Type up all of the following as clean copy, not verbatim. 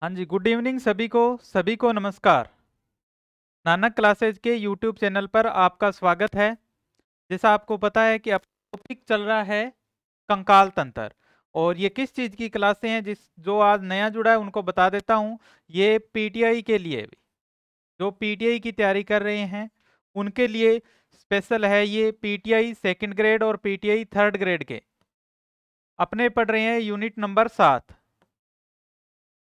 हाँ जी, good evening सभी को नमस्कार। नानक क्लासेज के यूट्यूब चैनल पर आपका स्वागत है। जैसा आपको पता है कि अब टॉपिक चल रहा है कंकाल तंत्र। और ये किस चीज़ की क्लासें हैं जो आज नया जुड़ा है उनको बता देता हूँ। ये पीटीआई के लिए भी, जो पीटीआई की तैयारी कर रहे हैं उनके लिए स्पेशल है। ये पीटीआई सेकंड ग्रेड और पीटीआई थर्ड ग्रेड के अपने पढ़ रहे हैं यूनिट नंबर 7,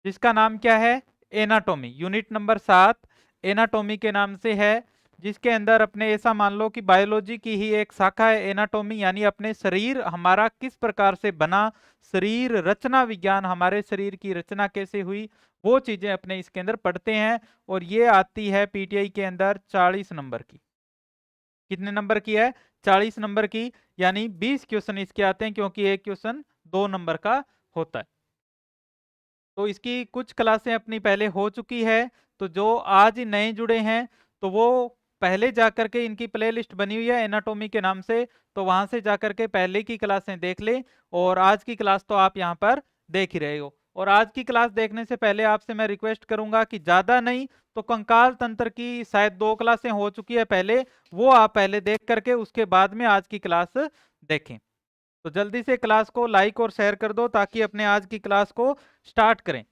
जिसका नाम क्या है? एनाटॉमी। यूनिट नंबर 7 एनाटॉमी के नाम से है, जिसके अंदर अपने ऐसा मान लो कि बायोलॉजी की ही एक शाखा है एनाटॉमी, यानी अपने शरीर हमारा किस प्रकार से बना, शरीर रचना विज्ञान, हमारे शरीर की रचना कैसे हुई, वो चीजें अपने इसके अंदर पढ़ते हैं। और ये आती है पीटीआई के अंदर 40 नंबर की। कितने नंबर की है? 40 नंबर की, यानी 20 क्वेश्चन इसके आते हैं, क्योंकि एक क्वेश्चन 2 नंबर का होता है। तो इसकी कुछ क्लासें अपनी पहले हो चुकी है, तो जो आज नए जुड़े हैं तो वो पहले जाकर के, इनकी प्लेलिस्ट बनी हुई है एनाटॉमी के नाम से, तो वहां से जाकर के पहले की क्लासें देख ले। और आज की क्लास तो आप यहाँ पर देख ही रहे हो। और आज की क्लास देखने से पहले आपसे मैं रिक्वेस्ट करूंगा कि ज्यादा नहीं तो कंकाल तंत्र की शायद 2 क्लासें हो चुकी है पहले, वो आप पहले देख करके उसके बाद में आज की क्लास देखें। तो जल्दी से क्लास को लाइक और शेयर कर दो ताकि अपने आज की क्लास को स्टार्ट करें।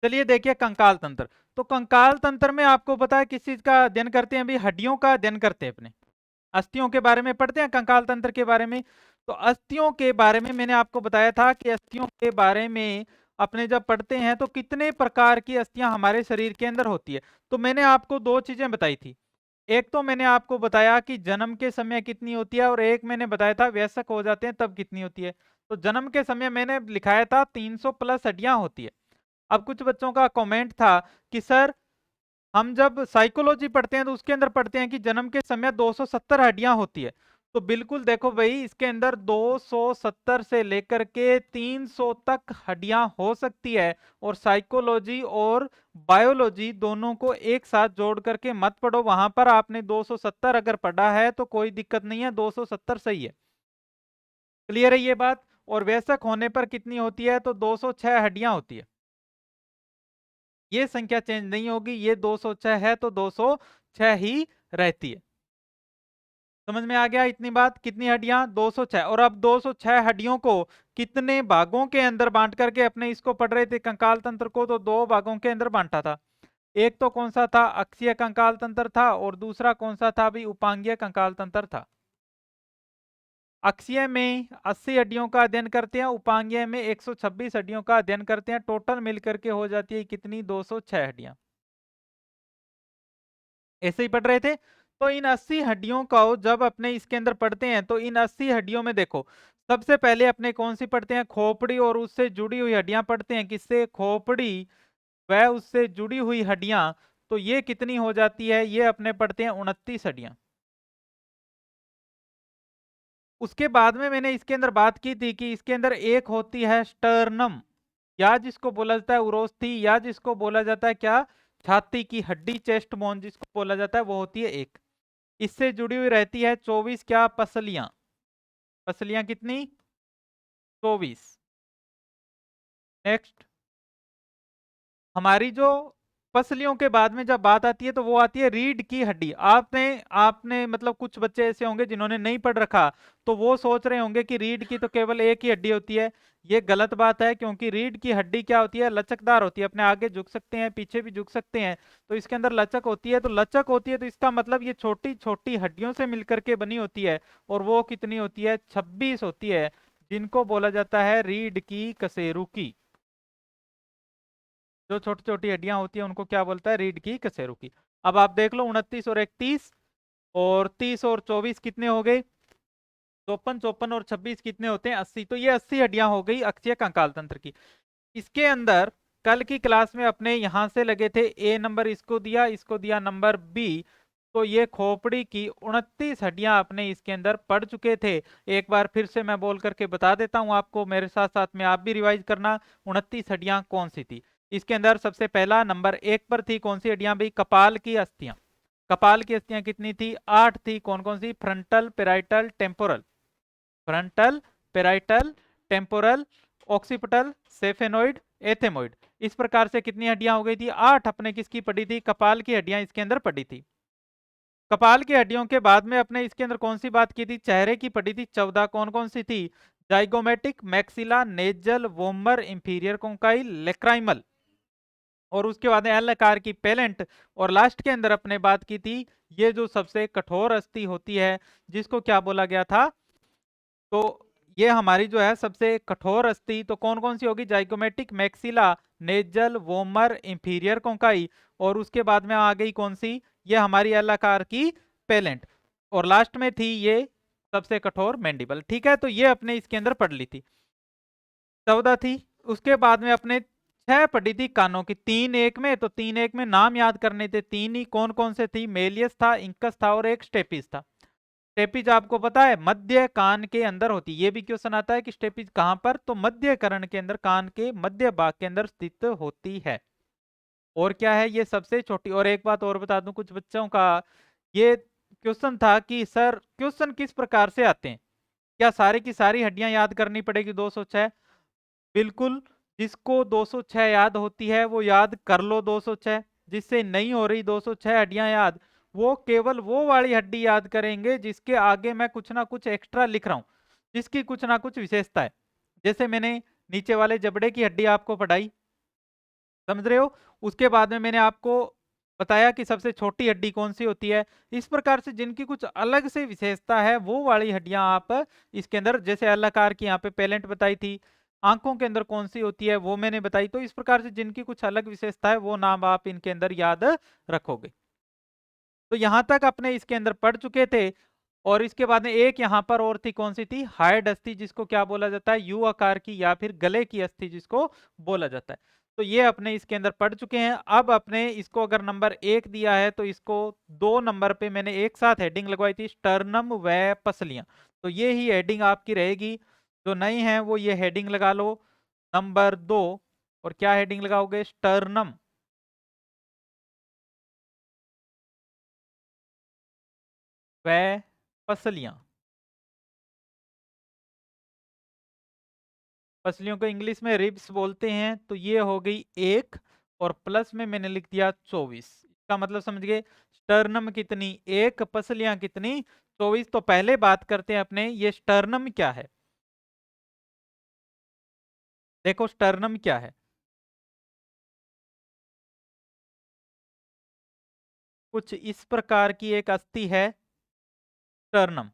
चलिए देखिए कंकाल तंत्र। तो कंकाल तंत्र में आपको पता है किस चीज का अध्ययन करते हैं? अभी हड्डियों का अध्ययन करते हैं, अपने अस्थियों के बारे में पढ़ते हैं कंकाल तंत्र के बारे में। तो अस्थियों के बारे में मैंने आपको बताया था कि अस्थियों के बारे में अपने जब पढ़ते हैं तो कितने प्रकार की अस्थियां हमारे शरीर के अंदर होती है। तो मैंने आपको 2 चीजें बताई थी। एक तो मैंने आपको बताया कि जन्म के समय कितनी होती है, और एक मैंने बताया था वयस्क हो जाते हैं तब कितनी होती है। तो जन्म के समय मैंने लिखाया था 300 प्लस हड्डियां होती है। अब कुछ बच्चों का कमेंट था कि सर, हम जब साइकोलॉजी पढ़ते हैं तो उसके अंदर पढ़ते हैं कि जन्म के समय 270 हड्डियां होती है। तो बिल्कुल देखो भाई, इसके अंदर 270 से लेकर के 300 तक हड्डियां हो सकती है। और साइकोलॉजी और बायोलॉजी दोनों को एक साथ जोड़ करके मत पढ़ो। वहां पर आपने 270 अगर पढ़ा है तो कोई दिक्कत नहीं है, 270 सही है। क्लियर है ये बात? और वयस्क होने पर कितनी होती है? तो 206 हड्डियां होती है। ये संख्या चेंज नहीं होगी, ये 206 है तो 206 ही रहती है। समझ में आ गया इतनी बात? कितनी हड्डियां? 206। और अब 206 हड्डियों को कितने भागों के अंदर बांट करके अपने इसको पढ़ रहे थे कंकाल तंत्र को? तो 2 भागों के अंदर बांटा था। एक तो कौन सा था? अक्षीय कंकाल तंत्र था, और दूसरा कौन सा था? भी उपांगीय कंकाल तंत्र था। अक्षीय में 80 हड्डियों का अध्ययन करते हैं, उपांगीय में 126 हड्डियों का अध्ययन करते हैं। टोटल मिलकर के हो जाती है कितनी? 206 हड्डियां। ऐसे ही पढ़ रहे थे। तो इन 80 हड्डियों का जब अपने इसके अंदर पढ़ते हैं तो इन 80 हड्डियों में देखो, सबसे पहले अपने कौन सी पढ़ते हैं? खोपड़ी और उससे जुड़ी हुई हड्डियां पढ़ते हैं। किससे? खोपड़ी व उससे जुड़ी हुई हड्डियां। तो ये कितनी हो जाती है? ये अपने पढ़ते हैं 29 हड्डियां। उसके बाद में मैंने इसके अंदर बात की थी कि इसके अंदर एक होती है स्टर्नम, या जिसको बोला जाता है उरोस्थी, या जिसको बोला जाता है क्या? छाती की हड्डी, चेस्ट बोन जिसको बोला जाता है, वो होती है एक। इससे जुड़ी हुई रहती है 24 क्या? पसलियां। पसलियां कितनी? 24। नेक्स्ट, हमारी जो पसलियों के बाद में जब बात आती है तो वो आती है रीढ़ की हड्डी। आपने आपने मतलब कुछ बच्चे ऐसे होंगे जिन्होंने नहीं पढ़ रखा, तो वो सोच रहे होंगे कि रीढ़ की तो केवल एक ही हड्डी होती है। ये गलत बात है, क्योंकि रीढ़ की हड्डी क्या होती है? लचकदार होती है। अपने आगे झुक सकते हैं, पीछे भी झुक सकते हैं। तो इसके अंदर लचक होती है। तो लचक होती है तो इसका मतलब ये छोटी छोटी हड्डियों से मिलकर के बनी होती है। और वो कितनी होती है? 26 होती है, जिनको बोला जाता है रीढ़ की कशेरुकी। जो छोटी छोटी हड्डियां होती है उनको क्या बोलता है? रीढ़ की कशेरुकी। अब आप देख लो, 29 और 31 और 30 और 24 कितने हो गए? 54। 54 और 26 कितने होते हैं? 80। तो ये 80 हड्डियां हो गई अक्षीय कंकाल तंत्र की। इसके अंदर कल की क्लास में अपने यहां से लगे थे ए नंबर, इसको दिया नंबर बी। तो ये खोपड़ी की 29 हड्डियां अपने इसके अंदर पढ़ चुके थे। एक बार फिर से मैं बोल करके बता देता हूं आपको, मेरे साथ साथ में आप भी रिवाइज करना। 29 हड्डियां कौन सी थी? इसके अंदर सबसे पहला नंबर 1 पर थी कौन सी हड्डियां भाई? कपाल की अस्थियां। कपाल की अस्थियां कितनी थी? 8 थी। कौन कौन सी? Frontal, parietal, temporal. Frontal, parietal, temporal occipital, sphenoid, ethmoid. इस प्रकार से कितनी हड्डियां हो गई थी? 8 अपने किसकी पड़ी थी? कपाल की हड्डियां इसके अंदर पड़ी थी। कपाल की हड्डियों के बाद में अपने इसके अंदर कौन सी बात की थी? चेहरे की पड़ी थी 14। कौन कौन सी थी? Zygomatic, maxilla, nasal, vomer, inferior conchal, lacrimal, और उसके बाद एल आकार की पेलेंट, और लास्ट के अंदर अपने बात की थी ये जो सबसे कठोर अस्थि होती है जिसको क्या बोला गया था? तो ये हमारी जो है सबसे कठोर अस्थि तो कौन कौन सी होगी? Zygomatic, maxilla, nasal, vomer, inferior conchae, और उसके बाद में आ गई कौन सी? ये हमारी एल आकार की पेलेंट, और लास्ट में थी ये सबसे कठोर मैंडिबल। ठीक है, तो ये अपने इसके अंदर पढ़ ली थी। 14 थी। उसके बाद में अपने 6 पढ़ी थी कानों की, 3 एक में। तो 3 एक में नाम याद करने थे, 3 ही। कौन कौन से थी? मेलियस था, इंकस था, और एक स्टेपिस था। स्टेपिज आपको पता है मध्य कान के अंदर होती है। ये भी क्वेश्चन आता है कि स्टेपिज कहां पर? तो मध्य कर्ण के अंदर, कान के मध्य भाग के अंदर स्थित होती है। और क्या है? ये सबसे छोटी। और एक बात और बता दूं कुछ बच्चों का, ये क्वेश्चन था कि सर क्वेश्चन किस प्रकार से आते हैं, क्या सारी की सारी हड्डियां याद करनी पड़ेगी 206? बिल्कुल, जिसको 206 याद होती है वो याद कर लो 206। जिससे नहीं हो रही 206 हड्डियां याद, वो केवल वो वाली हड्डी याद करेंगे जिसके आगे मैं कुछ ना कुछ एक्स्ट्रा लिख रहा हूं, जिसकी कुछ ना कुछ विशेषता है। जैसे मैंने नीचे वाले जबड़े की हड्डी आपको पढ़ाई, समझ रहे हो? उसके बाद में मैंने आपको बताया कि सबसे छोटी हड्डी कौन सी होती है। इस प्रकार से जिनकी कुछ अलग से विशेषता है वो वाली हड्डियां आप इसके अंदर, जैसे एल आकार की यहाँ पे पेलेंट बताई थी, आंखों के अंदर कौन सी होती है वो मैंने बताई। तो इस प्रकार से जिनकी कुछ अलग विशेषता है वो नाम आप इनके अंदर याद रखोगे। तो यहां तक अपने इसके अंदर पढ़ चुके थे। और इसके बाद में एक यहां पर और थी, कौन सी थी? हाइड अस्थि, जिसको क्या बोला जाता है? यू आकार की, या फिर गले की अस्थि जिसको बोला जाता है। तो ये अपने इसके अंदर पढ़ चुके हैं। अब अपने इसको अगर नंबर 1 दिया है तो इसको 2 नंबर पे मैंने एक साथ हेडिंग लगवाई थी, स्टर्नम व पसलियां। तो ये ही हेडिंग आपकी रहेगी। जो नई है वो ये हेडिंग लगा लो नंबर 2। और क्या हेडिंग लगाओगे? स्टर्नम व पसलियां। पसलियों को इंग्लिश में रिब्स बोलते हैं। तो ये हो गई 1, और प्लस में मैंने लिख दिया 24। इसका मतलब समझ गए? स्टर्नम कितनी? 1, पसलियां कितनी? 24। तो पहले बात करते हैं अपने ये स्टर्नम क्या है। देखो स्टर्नम क्या है, कुछ इस प्रकार की एक अस्थि है स्टर्नम।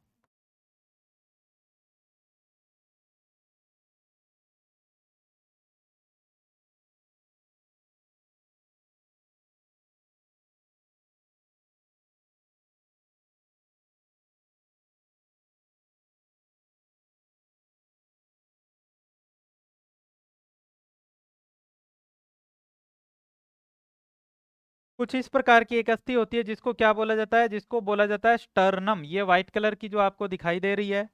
कुछ इस प्रकार की एक अस्थि होती है जिसको क्या बोला जाता है? जिसको बोला जाता है स्टर्नम। ये व्हाइट कलर की जो आपको दिखाई दे रही है,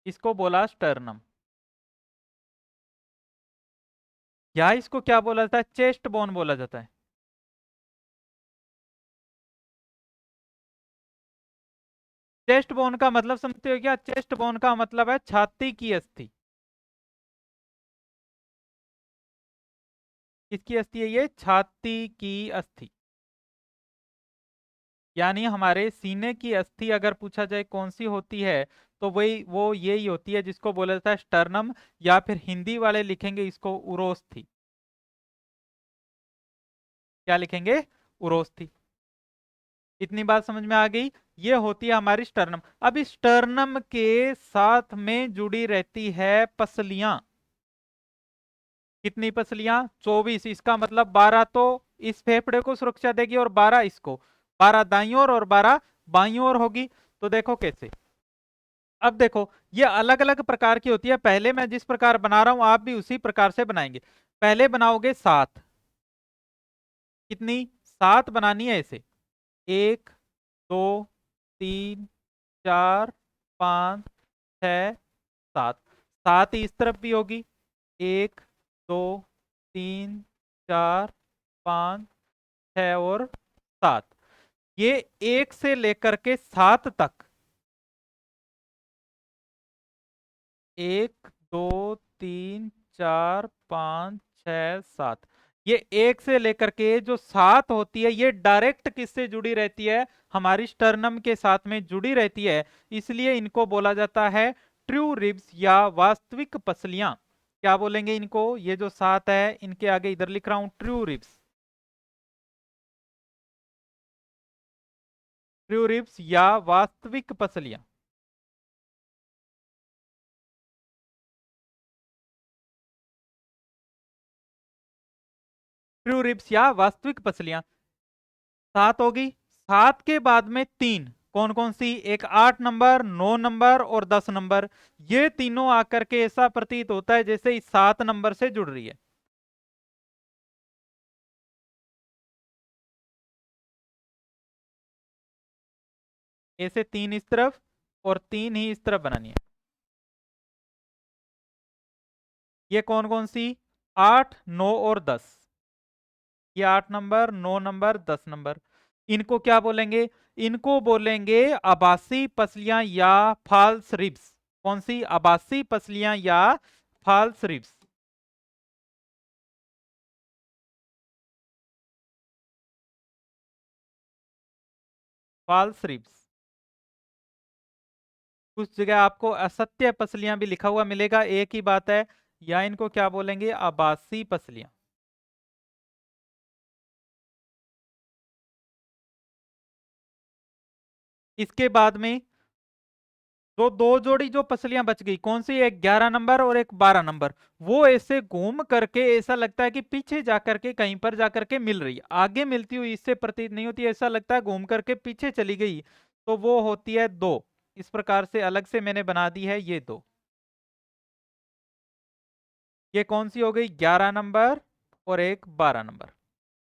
इसको बोला स्टर्नम। या इसको क्या बोला जाता है? चेस्ट बोन बोला जाता है। चेस्ट बोन का मतलब समझते हो क्या? चेस्ट बोन का मतलब है छाती की अस्थि। किसकी अस्थि है ये? छाती की अस्थि। यानी हमारे सीने की अस्थि अगर पूछा जाए कौन सी होती है, तो वही वो यही होती है जिसको बोला जाता है स्टर्नम, या फिर हिंदी वाले लिखेंगे इसको उरोस्थि। क्या लिखेंगे? उरोस्थि। इतनी बात समझ में आ गई? ये होती है हमारी स्टर्नम। अब इस स्टर्नम के साथ में जुड़ी रहती है पसलियां। कितनी पसलियां? 24। इसका मतलब 12 तो इस फेफड़े को सुरक्षा देगी और 12 इसको। 12 दाईं ओर और 12 बाईं ओर होगी। तो देखो कैसे। अब देखो ये अलग अलग प्रकार की होती है। पहले मैं जिस प्रकार बना रहा हूं आप भी उसी प्रकार से बनाएंगे। पहले बनाओगे 7। कितनी? 7 बनानी है ऐसे। 1, 2, 3, 4, 5, 6, 7। 7 ही इस तरफ भी होगी। 1, 2, 3, 4, 5, 6 और 7। ये 1 से लेकर के 7 तक 1 2 3 4 5 6 7। ये 1 से लेकर के जो 7 होती है ये डायरेक्ट किससे जुड़ी रहती है, हमारी स्टर्नम के साथ में जुड़ी रहती है। इसलिए इनको बोला जाता है ट्रू रिब्स या वास्तविक पसलियां। क्या बोलेंगे इनको, ये जो 7 है इनके आगे इधर लिख रहा हूं ट्रू रिब्स, ट्रू रिब्स या वास्तविक पसलियां। ट्रू रिब्स या वास्तविक पसलियां 7 होगी। 7 के बाद में 3 कौन कौन सी, एक 8 नंबर, 9 नंबर और 10 नंबर। ये तीनों आकर के ऐसा प्रतीत होता है जैसे इस 7 नंबर से जुड़ रही है। ऐसे 3 इस तरफ और 3 ही इस तरफ बनानी है। ये कौन कौन सी, 8 9 और 10। ये 8 नंबर, 9 नंबर, 10 नंबर। इनको क्या बोलेंगे, इनको बोलेंगे आभासी पसलियां या फॉल्स रिब्स। कौन सी, आभासी पसलियां या फॉल्स रिब्स। False ribs. कुछ जगह आपको असत्य पसलियां भी लिखा हुआ मिलेगा, एक ही बात है। या इनको क्या बोलेंगे, आभासी पसलियां। इसके बाद में जो दो जोड़ी जो पसलियां बच गई, कौन सी, एक 11 नंबर और एक 12 नंबर। वो ऐसे घूम करके ऐसा लगता है कि पीछे जाकर के कहीं पर जाकर के मिल रही है, आगे मिलती हुई इससे प्रतीत नहीं होती, ऐसा लगता है घूम करके पीछे चली गई। तो वो होती है 2। इस प्रकार से अलग से मैंने बना दी है ये 2। ये कौन सी हो गई, 11 नंबर और एक 12 नंबर।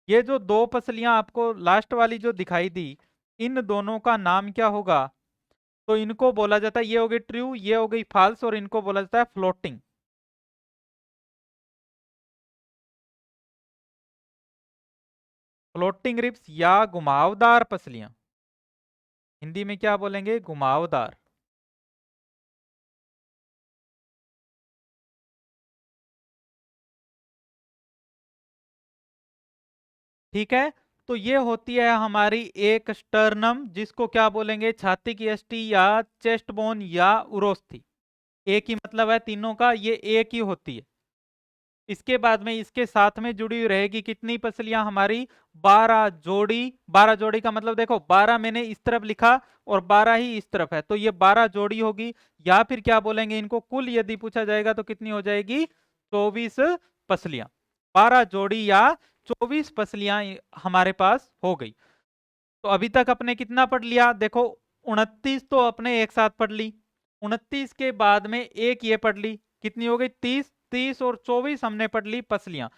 ये जो दो पसलियां आपको लास्ट वाली जो दिखाई दी, इन दोनों का नाम क्या होगा, तो इनको बोला जाता है, ये हो गई ट्रू, ये हो गई फॉल्स, और इनको बोला जाता है फ्लोटिंग। फ्लोटिंग रिब्स या घुमावदार पसलियां। हिंदी में क्या बोलेंगे, घुमावदार। ठीक है। तो ये होती है हमारी एक स्टर्नम, जिसको क्या बोलेंगे, छाती की अस्टी या चेस्ट बोन या उरोस्थी। एक ही मतलब है तीनों का, ये एक ही होती है। इसके बाद में इसके साथ में जुड़ी हुई रहेगी कितनी पसलियां हमारी, 12 जोड़ी। 12 जोड़ी का मतलब देखो, 12 मैंने इस तरफ लिखा और 12 ही इस तरफ है, तो ये 12 जोड़ी होगी। या फिर क्या बोलेंगे इनको, कुल यदि पूछा जाएगा तो कितनी हो जाएगी, 24 पसलियां। 12 जोड़ी या 24 पसलियां हमारे पास हो गई। तो अभी तक अपने कितना पढ़ लिया, देखो 29 तो अपने एक साथ पढ़ ली। 29 के बाद में एक ये पढ़ ली, कितनी हो गई 30। 30 और 24 हमने पढ़ ली पसलियां,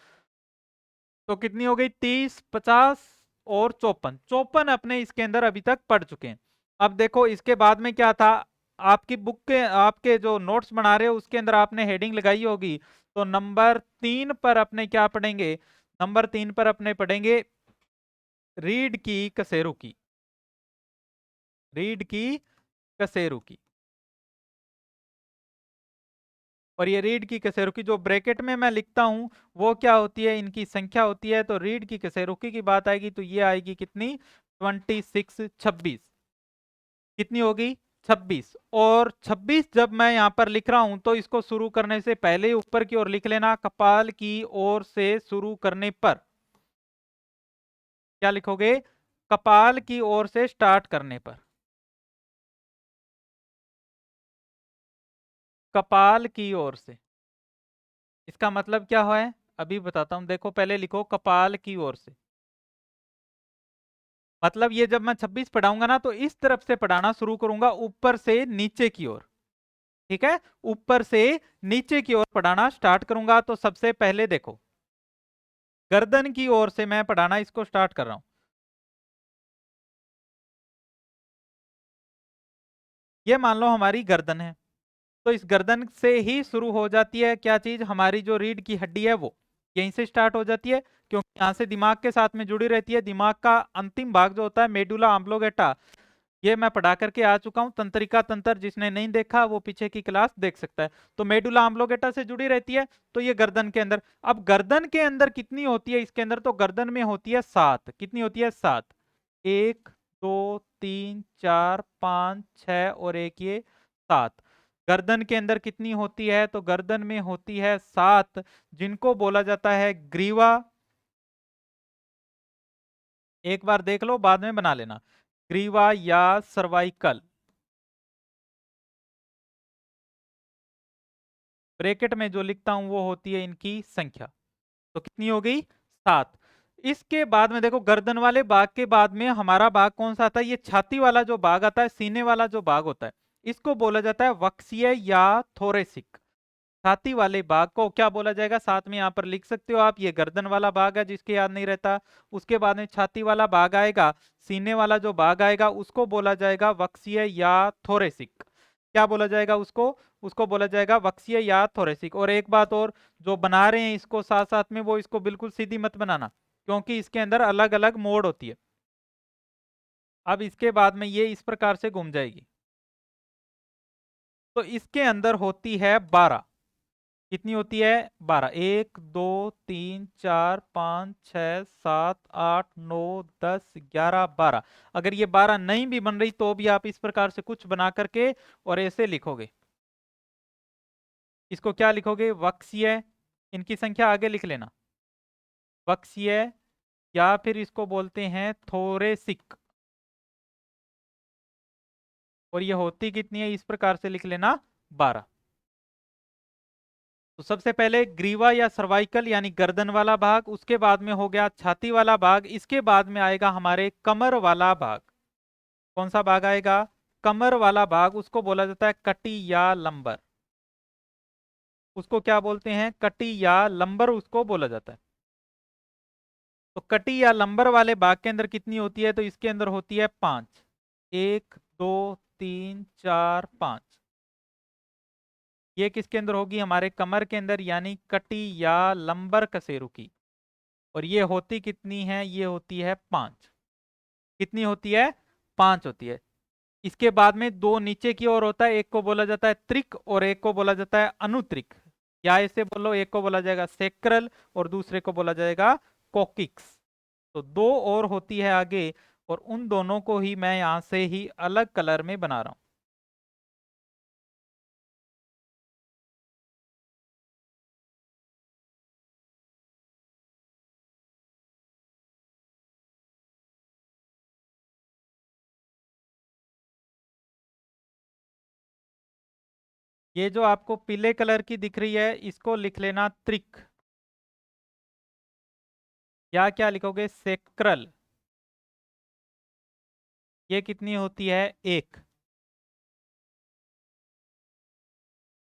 तो कितनी हो गई 30, 50 और 54। 54 अपने इसके अंदर अभी तक पढ़ चुके हैं। अब देखो इसके बाद में क्या था, आपकी बुक के आपके जो नोट्स बना रहे हो उसके अंदर आपने हेडिंग लगाई होगी। तो नंबर 3 पर अपने क्या पढ़ेंगे, नंबर 3 पर अपने पढ़ेंगे रीढ़ की कसेरू की। रीढ़ की कसेरू की। और ये रीढ़ की कशेरुकी जो ब्रैकेट में मैं लिखता हूं वो क्या होती है, इनकी संख्या होती है। तो रीढ़ की कशेरुकी की बात आएगी तो ये आएगी कितनी, 26, 26। कितनी होगी, 26। और 26 जब मैं यहां पर लिख रहा हूं तो इसको शुरू करने से पहले ऊपर की ओर लिख लेना, कपाल की ओर से शुरू करने पर क्या लिखोगे, कपाल की ओर से स्टार्ट करने पर। कपाल की ओर से, इसका मतलब क्या है, अभी बताता हूं। देखो पहले लिखो कपाल की ओर से, मतलब ये जब मैं 26 पढ़ाऊंगा ना तो इस तरफ से पढ़ाना शुरू करूंगा, ऊपर से नीचे की ओर। ठीक है, ऊपर से नीचे की ओर पढ़ाना स्टार्ट करूंगा। तो सबसे पहले देखो गर्दन की ओर से मैं पढ़ाना इसको स्टार्ट कर रहा हूं। ये मान लो हमारी गर्दन है, तो इस गर्दन से ही शुरू हो जाती है क्या चीज, हमारी जो रीढ़ की हड्डी है वो यहीं से स्टार्ट हो जाती है, क्योंकि यहां से दिमाग के साथ में जुड़ी रहती है। दिमाग का अंतिम भाग जो होता है मेडुला ऑब्लोंगेटा, ये मैं पढ़ा करके आ चुका हूं। तंत्रिका तंत्र जिसने नहीं देखा वो पीछे की क्लास देख सकता है। तो मेडुला ऑब्लोंगेटा से जुड़ी रहती है, तो ये गर्दन के अंदर। अब गर्दन के अंदर कितनी होती है इसके अंदर, तो गर्दन में होती है 7। कितनी होती है? 7। 1 2 3 4 5 6 और एक ये 7। गर्दन के अंदर कितनी होती है? तो गर्दन में होती है 7, जिनको बोला जाता है ग्रीवा। एक बार देख लो, बाद में बना लेना। ग्रीवा या सर्वाइकल। ब्रैकेट में जो लिखता हूं वो होती है इनकी संख्या। तो कितनी हो गई? 7। इसके बाद में देखो, गर्दन वाले भाग के बाद में हमारा भाग कौन सा आता है? ये छाती वाला जो भाग आता है, सीने वाला जो भाग होता है, इसको बोला जाता है वक्षीय या थोरेसिक। छाती वाले भाग को क्या बोला जाएगा? साथ में यहां पर लिख सकते हो आप, ये गर्दन वाला भाग है जिसके याद नहीं रहता। उसके बाद में छाती वाला भाग आएगा, सीने वाला जो भाग आएगा उसको बोला जाएगा वक्षीय या थोरेसिक। क्या बोला जाएगा उसको? उसको बोला जाएगा वक्षीय या थोरेसिक। और एक बात और, जो बना रहे हैं इसको साथ साथ में, वो इसको बिल्कुल सीधी मत बनाना, क्योंकि इसके अंदर अलग अलग मोड होती है। अब इसके बाद में ये इस प्रकार से घूम जाएगी। तो इसके अंदर होती है 12। कितनी होती है? 12। 1 2 3 4 5 6 7 8 9 10 11 12। अगर ये 12 नहीं भी बन रही तो भी आप इस प्रकार से कुछ बना करके और ऐसे लिखोगे। इसको क्या लिखोगे? वक्षीय। इनकी संख्या आगे लिख लेना, वक्षीय, या फिर इसको बोलते हैं थोरेसिक। और ये होती कितनी है? इस प्रकार से लिख लेना, 12। तो सबसे पहले ग्रीवा या सर्वाइकल यानी गर्दन वाला भाग, उसके बाद में हो गया छाती वाला भाग, इसके बाद में आएगा हमारे कमर वाला भाग। कौन सा भाग आएगा? कमर वाला भाग। उसको बोला जाता है कटी या लंबर। उसको क्या बोलते हैं? कटी या लंबर उसको बोला जाता है। तो कटी या लंबर वाले भाग के अंदर कितनी होती है? तो इसके अंदर होती है 5। 1 2 3 4 5। ये किसके अंदर होगी? हमारे कमर के अंदर, यानी कटी या लंबर कसेरु की। और ये होती कितनी है? ये होती है 5। कितनी होती है? 5 होती है। इसके बाद में दो नीचे की ओर होता है, एक को बोला जाता है त्रिक और एक को बोला जाता है अनुत्रिक। या ऐसे बोलो, एक को बोला जाएगा सेक्रल और दूसरे को बोला जाएगा कोकिक्स। तो दो और होती है आगे, और उन दोनों को ही मैं यहां से ही अलग कलर में बना रहा हूं। ये जो आपको पीले कलर की दिख रही है, इसको लिख लेना त्रिक। या क्या लिखोगे? सेक्रल। ये कितनी होती है? 1।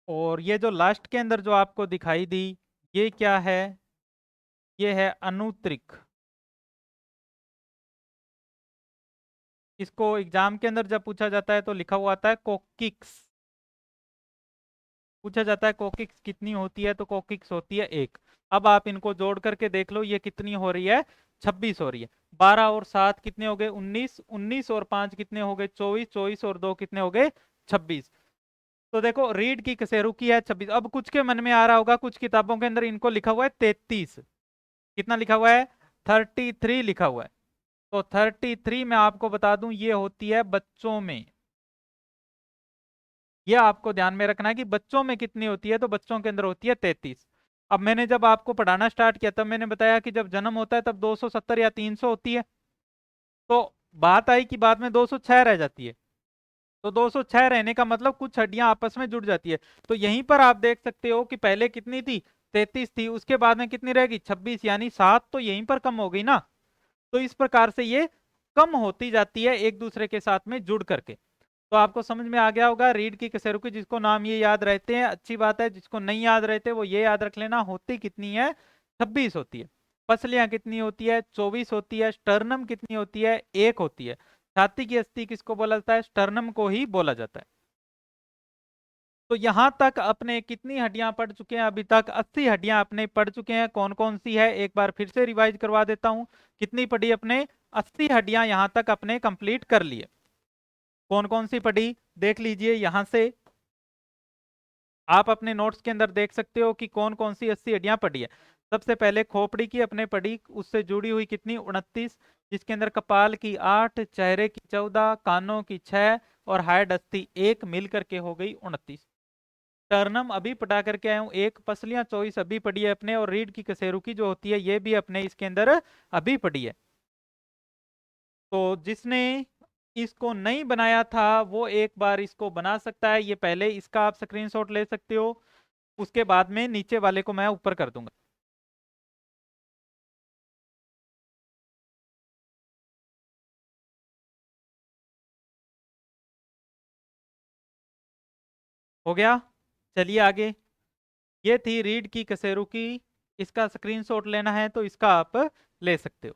और ये जो लास्ट के अंदर जो आपको दिखाई दी, ये क्या है? ये है अनुत्रिक। इसको एग्जाम के अंदर जब पूछा जाता है तो लिखा हुआ आता है कोकिक्स। पूछा जाता है कोकिक्स कितनी होती है, तो कोकिक्स होती है 1। अब आप इनको जोड़ करके देख लो, ये कितनी हो रही है? 26 हो रही है। 12 और 7 कितने हो गए? 19। 19 और 5 कितने हो गए? 24। 24 और 2 कितने हो गए? 26। तो देखो, रीड की कसेरू की है 26। अब कुछ के मन में आ रहा होगा, कुछ किताबों के अंदर इनको लिखा हुआ है 33। कितना लिखा हुआ है? 33 लिखा हुआ है। तो 33 मैं आपको बता दूं, ये होती है बच्चों में। ये आपको ध्यान में रखना है कि बच्चों में कितनी होती है, तो बच्चों के अंदर होती है 33। अब मैंने जब आपको पढ़ाना स्टार्ट किया तब मैंने बताया कि जब जन्म होता है तब 270 या 300 होती है। तो बात आई कि बाद में 206 रह जाती है। तो 206 रहने का मतलब कुछ हड्डियां आपस में जुड़ जाती है। तो यहीं पर आप देख सकते हो कि पहले कितनी थी? 33 थी। उसके बाद में कितनी रहेगी? 26, यानी 7 तो यहीं पर कम हो गई ना। तो इस प्रकार से ये कम होती जाती है एक दूसरे के साथ में जुड़ करके। तो आपको समझ में आ गया होगा रीड की कसेरुकी। जिसको नाम ये याद रहते हैं अच्छी बात है, जिसको नहीं याद रहते वो ये याद रख लेना, होती कितनी है? 26 होती है। पसलियां कितनी होती है? 24 होती है। स्टर्नम कितनी होती है? 1 होती है। छाती की अस्थि किसको बोला जाता है? स्टर्नम को ही बोला जाता है। तो यहां तक अपने कितनी हड्डियां पढ़ चुके हैं? अभी तक 80 हड्डियां अपने पढ़ चुके हैं। कौन कौन सी है एक बार फिर से रिवाइज करवा देता हूं। कितनी पढ़ी अपने? 80 हड्डियां यहां तक अपने कंप्लीट कर लिए। कौन कौन सी पढ़ी देख लीजिए। यहां से आप अपने नोट्स के अंदर देख सकते हो कि कौन कौन सी 80 हड्डियां पढ़ी है। सबसे पहले खोपड़ी की अपने पढ़ी, उससे जुड़ी हुई कितनी 29, जिसके अंदर कपाल की 8, चेहरे की 14, कानों की 6 और हाइड अस्थि 1 मिल करके हो गई 29। टर्नम अभी पटा करके आया हूं एक, पसलियां 24 अभी पड़ी है अपने, और रीढ़ की कसेरू की जो होती है ये भी अपने इसके अंदर अभी पड़ी है। तो जिसने इसको नहीं बनाया था वो एक बार इसको बना सकता है। ये पहले इसका आप स्क्रीनशॉट ले सकते हो, उसके बाद में नीचे वाले को मैं ऊपर कर दूंगा। हो गया। चलिए आगे। ये थी रीढ़ की कसेरू की, इसका स्क्रीनशॉट लेना है तो इसका आप ले सकते हो।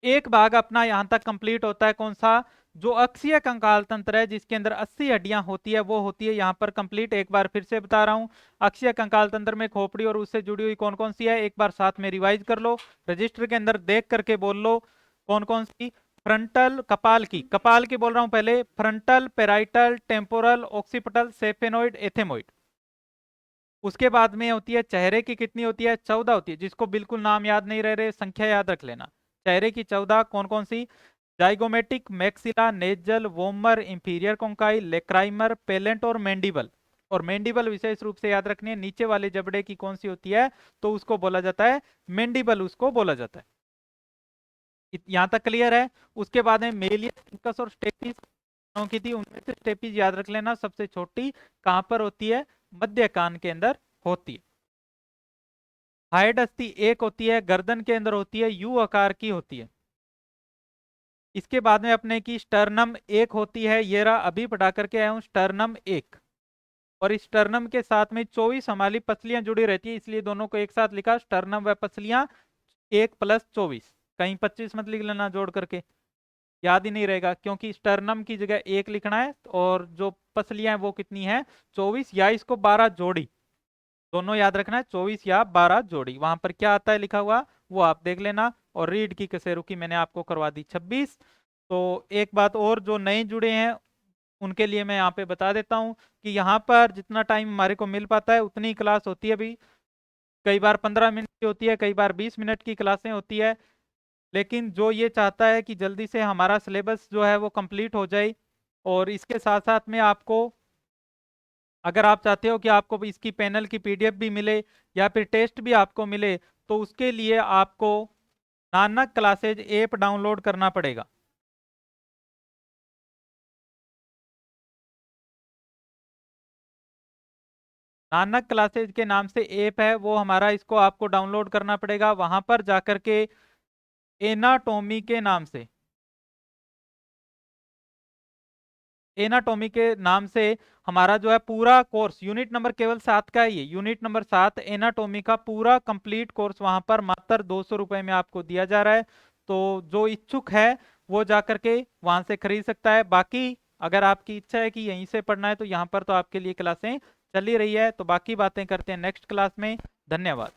एक भाग अपना यहां तक कंप्लीट होता है, कौन सा? जो अक्षीय कंकाल तंत्र है जिसके अंदर 80 हड्डियां होती है वो होती है यहां पर कंप्लीट। एक बार फिर से बता रहा हूं, अक्षीय कंकाल तंत्र में खोपड़ी और उससे जुड़ी हुई कौन कौन सी है, एक बार साथ में रिवाइज कर लो, रजिस्टर के अंदर देख करके बोल लो कौन कौन सी। फ्रंटल कपाल की बोल रहा हूं पहले, frontal, parietal, temporal, occipital, sphenoid, एथेमोइड। उसके बाद में होती है चेहरे की, कितनी होती है? 14 होती है। जिसको बिल्कुल नाम याद नहीं रह रहे, संख्या याद रख लेना। चेहरे की 14 कौन कौन सी? Zygomatic, maxilla, nasal, vomer, inferior conchae, lacrimal, palate और मैंडिबल। और मैंडिबल विशेष रूप से याद रखनी है, नीचे वाले जबड़े की कौन सी होती है तो उसको बोला जाता है मैंडिबल, उसको बोला जाता है। यहां तक क्लियर है? उसके बाद में मेलियस और स्टेपिस की थी, उनमें से स्टेपिस याद रख लेना, सबसे छोटी कहां पर होती है? मध्य कान के अंदर होती है। हाइड अस्थि एक होती है, गर्दन के अंदर होती है, यू आकार की होती है। इसके बाद में अपने की स्टर्नम एक होती है, ये रहा अभी पढ़ा करके आया हूं स्टर्नम एक। और इस स्टर्नम के साथ में 24 हमारी पसलियां जुड़ी रहती है, इसलिए दोनों को एक साथ लिखा, स्टर्नम व पसलियां 1 + 24। कहीं 25 मत लिख लेना जोड़ करके, याद ही नहीं रहेगा, क्योंकि स्टर्नम की जगह 1 लिखना है और जो पसलियां हैं वो कितनी है? 24, या इसको 12 जोड़ी, दोनों याद रखना है, 24 या 12 जोड़ी। वहां पर क्या आता है लिखा हुआ वो आप देख लेना। और रीढ़ की कसेरू की मैंने आपको करवा दी 26। तो एक बात और, जो नए जुड़े हैं उनके लिए मैं यहाँ पे बता देता हूँ कि यहाँ पर जितना टाइम हमारे को मिल पाता है उतनी क्लास होती है। अभी कई बार 15 मिनट की होती है, कई बार 20 मिनट की क्लासें होती है। लेकिन जो ये चाहता है कि जल्दी से हमारा सिलेबस जो है वो कंप्लीट हो जाए, और इसके साथ साथ में आपको, अगर आप चाहते हो कि आपको इसकी पैनल की पीडीएफ भी मिले या फिर टेस्ट भी आपको मिले, तो उसके लिए आपको नानक क्लासेज ऐप डाउनलोड करना पड़ेगा। नानक क्लासेज के नाम से ऐप है वो हमारा, इसको आपको डाउनलोड करना पड़ेगा। वहां पर जाकर के एनाटोमी के नाम से, एनाटोमी के नाम से हमारा जो है पूरा कोर्स, यूनिट नंबर केवल 7 का है, ये यूनिट नंबर 7 एनाटोमी का पूरा कंप्लीट कोर्स वहां पर मात्र 200 रुपए में आपको दिया जा रहा है। तो जो इच्छुक है वो जाकर के वहां से खरीद सकता है। बाकी अगर आपकी इच्छा है कि यहीं से पढ़ना है तो यहाँ पर तो आपके लिए क्लासें चल ही रही है। तो बाकी बातें करते हैं नेक्स्ट क्लास में। धन्यवाद।